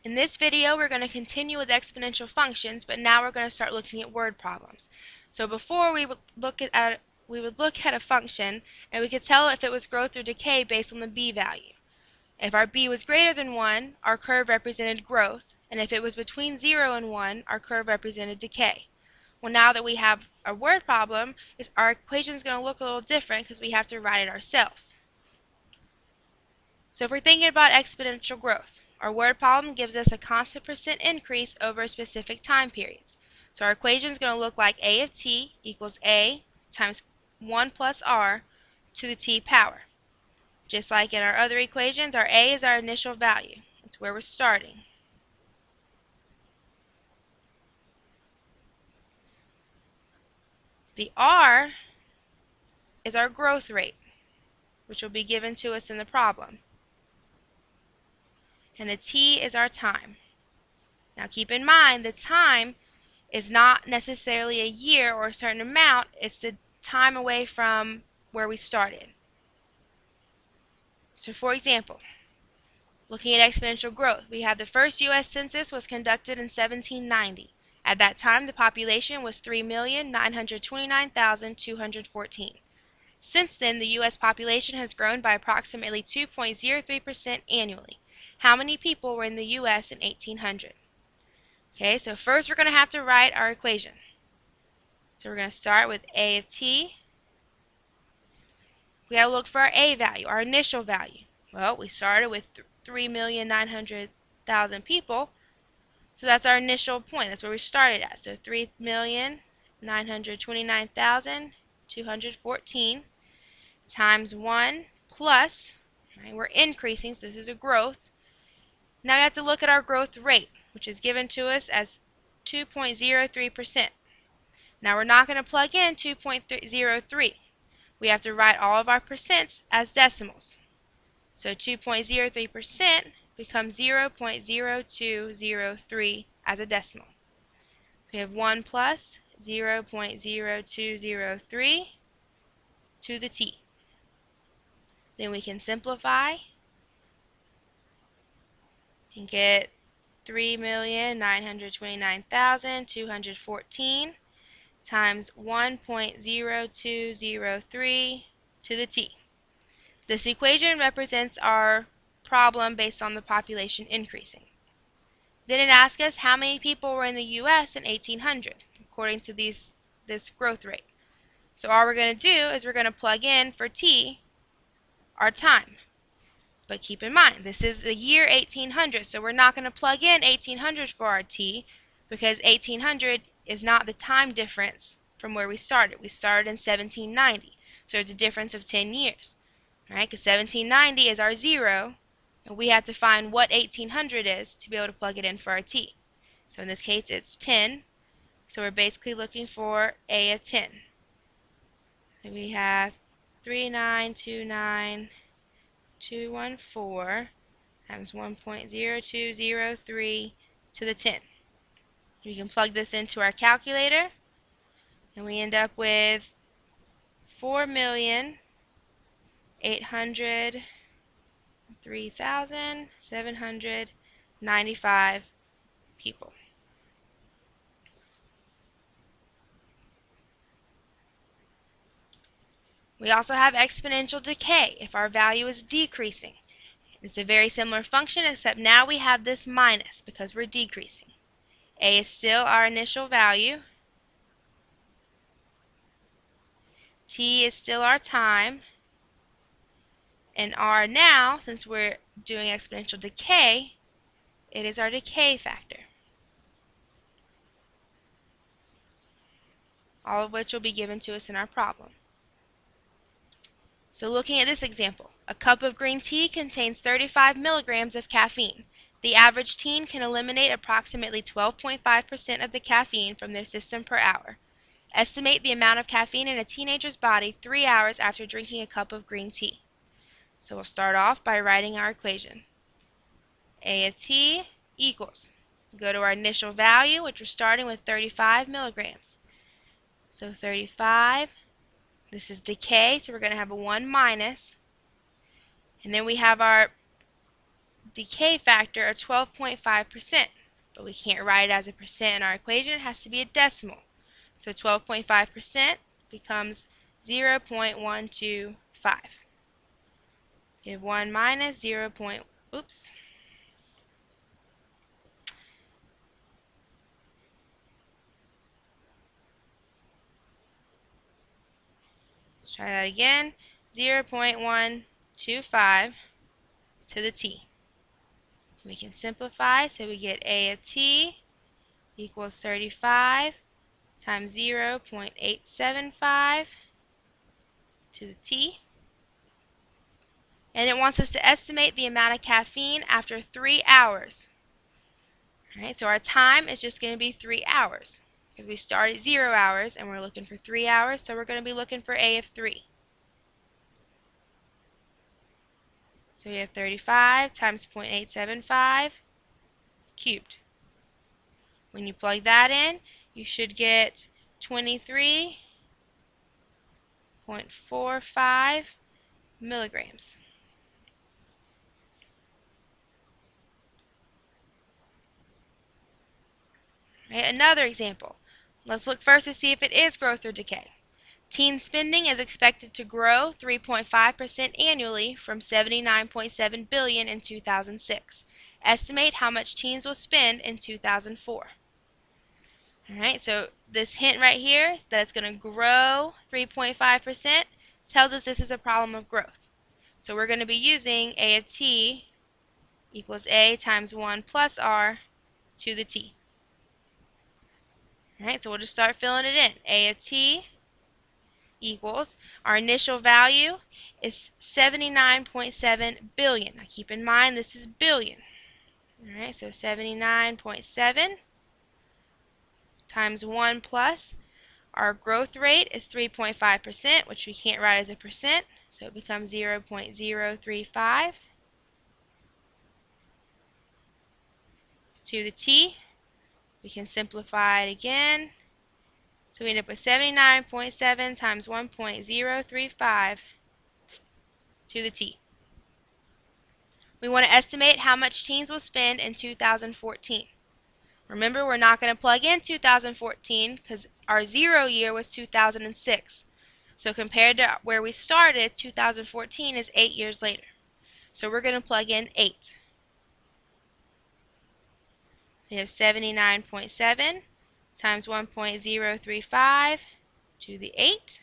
In this video, we're going to continue with exponential functions, but now we're going to start looking at word problems. So before we would look at a function, and we could tell if it was growth or decay based on the b value. If our b was greater than 1, our curve represented growth, and if it was between 0 and 1, our curve represented decay. Well, now that we have a word problem, our equation is going to look a little different because we have to write it ourselves. So if we're thinking about exponential growth, our word problem gives us a constant percent increase over specific time periods. So our equation is going to look like a of t equals a times 1 plus r to the t power. Just like in our other equations, our a is our initial value. That's where we're starting. The r is our growth rate, which will be given to us in the problem. And the t is our time. Now keep in mind, the time is not necessarily a year or a certain amount, it's the time away from where we started. So for example, looking at exponential growth, we have the first U.S. census was conducted in 1790. At that time, the population was 3,929,214. Since then, the U.S. population has grown by approximately 2.03% annually. How many people were in the U.S. in 1800? Okay, so first we're going to have to write our equation. So we're going to start with a of t. We got to look for our a value, our initial value. Well, we started with 3,900,000 people, so that's our initial point. That's where we started at. So 3,929,214 times 1 plus, right, we're increasing, so this is a growth. Now we have to look at our growth rate, which is given to us as 2.03%. Now we're not going to plug in 2.03. We have to write all of our percents as decimals. So 2.03% becomes 0.0203 as a decimal. We have 1 plus 0.0203 to the t. Then we can simplify and get 3,929,214 times 1.0203 to the t. This equation represents our problem based on the population increasing. Then it asks us how many people were in the U.S. in 1800, according to this growth rate. So all we're going to do is we're going to plug in for t our time. But keep in mind, this is the year 1800, so we're not going to plug in 1800 for our t, because 1800 is not the time difference from where we started. We started in 1790, so there's a difference of 10 years. Right? Because 1790 is our 0, and we have to find what 1800 is to be able to plug it in for our t. So in this case, it's 10, so we're basically looking for a of 10. So we have 3,929,214 times 1.0203 to the 10. We can plug this into our calculator, and we end up with 4,803,795 people. We also have exponential decay if our value is decreasing. It's a very similar function, except now we have this minus because we're decreasing. A is still our initial value. T is still our time. And R now, since we're doing exponential decay, it is our decay factor. All of which will be given to us in our problem. So looking at this example, a cup of green tea contains 35 milligrams of caffeine. The average teen can eliminate approximately 12.5% of the caffeine from their system per hour. Estimate the amount of caffeine in a teenager's body 3 hours after drinking a cup of green tea. So we'll start off by writing our equation. A of t equals, go to our initial value, which we're starting with 35 milligrams. So 35, this is decay, so we're going to have a 1 minus. And then we have our decay factor of 12.5%, but we can't write it as a percent in our equation. It has to be a decimal. So 12.5% becomes 0.125. We have 1 minus 0. Oops. Let's try that again. 0.125 to the t. We can simplify, so we get a of t equals 35 times 0.875 to the t. And it wants us to estimate the amount of caffeine after 3 hours. Alright, so our time is just going to be 3 hours. Because we start at 0 hours and we're looking for 3 hours, so we're going to be looking for a of 3. So we have 35 times 0.875 cubed. When you plug that in, you should get 23.45 milligrams. Right, another example. Let's look first to see if it is growth or decay. Teen spending is expected to grow 3.5% annually from $79.7 billion in 2006. Estimate how much teens will spend in 2004. Alright, so this hint right here that it's going to grow 3.5% tells us this is a problem of growth. So we're going to be using a of t equals a times 1 plus r to the t. Alright, so we'll just start filling it in. A of t equals, our initial value is 79.7 billion. Now keep in mind this is billion. Alright, so 79.7 times 1 plus, our growth rate is 3.5%, which we can't write as a percent, so it becomes 0.035 to the t. We can simplify it again. So we end up with 79.7 times 1.035 to the t. We want to estimate how much teens will spend in 2014. Remember, we're not going to plug in 2014 because our 0 year was 2006. So compared to where we started, 2014 is 8 years later. So we're going to plug in 8. We have 79.7 times 1.035 to the 8.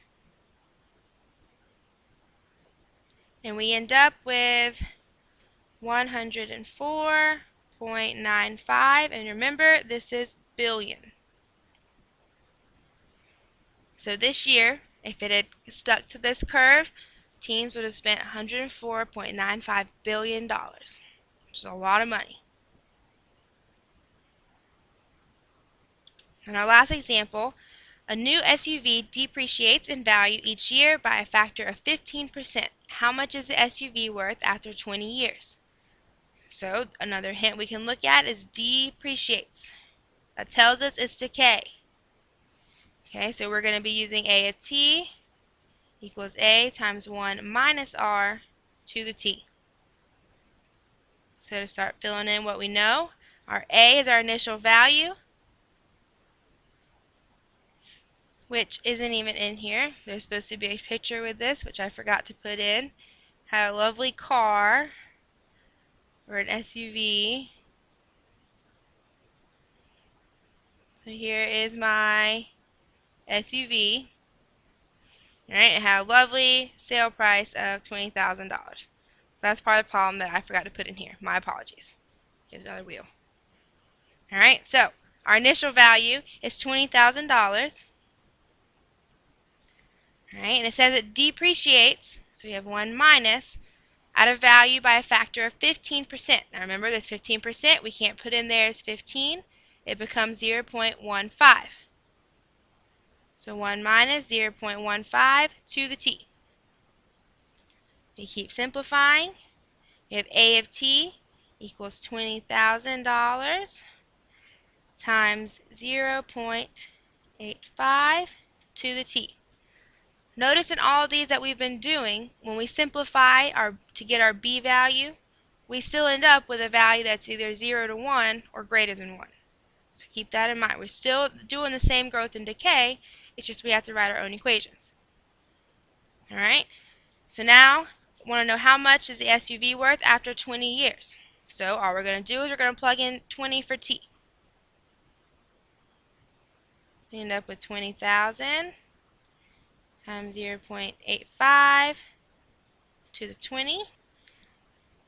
And we end up with 104.95. And remember, this is billion. So this year, if it had stuck to this curve, teens would have spent $104.95 billion, which is a lot of money. In our last example, a new SUV depreciates in value each year by a factor of 15%. How much is the SUV worth after 20 years? So another hint we can look at is depreciates. That tells us it's decay. Okay, so we're going to be using a of t equals a times 1 minus r to the t. So to start filling in what we know, our a is our initial value, which isn't even in here. There's supposed to be a picture with this, which I forgot to put in. Had a lovely car, or an SUV. So here is my SUV. Alright, it had a lovely sale price of $20,000. That's part of the problem that I forgot to put in here. My apologies. Here's another wheel. Alright, so our initial value is $20,000. Alright, and it says it depreciates, so we have 1 minus, out of value by a factor of 15%. Now remember, this 15% we can't put in there as 15. It becomes 0.15. So 1 minus 0.15 to the t. We keep simplifying. We have a of t equals $20,000 times 0.85 to the t. Notice in all of these that we've been doing, when we simplify to get our b value, we still end up with a value that's either 0 to 1 or greater than 1. So keep that in mind. We're still doing the same growth and decay, it's just we have to write our own equations. Alright, so now we want to know how much is the SUV worth after 20 years. So all we're going to do is we're going to plug in 20 for t. We end up with 20,000 times 0.85 to the 20.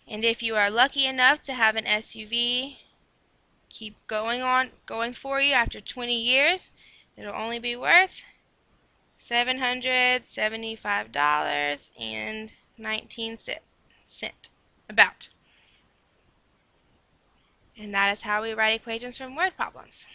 And if you are lucky enough to have an SUV keep going for you after 20 years, it'll only be worth $775.19 about. And that is how we write equations from word problems.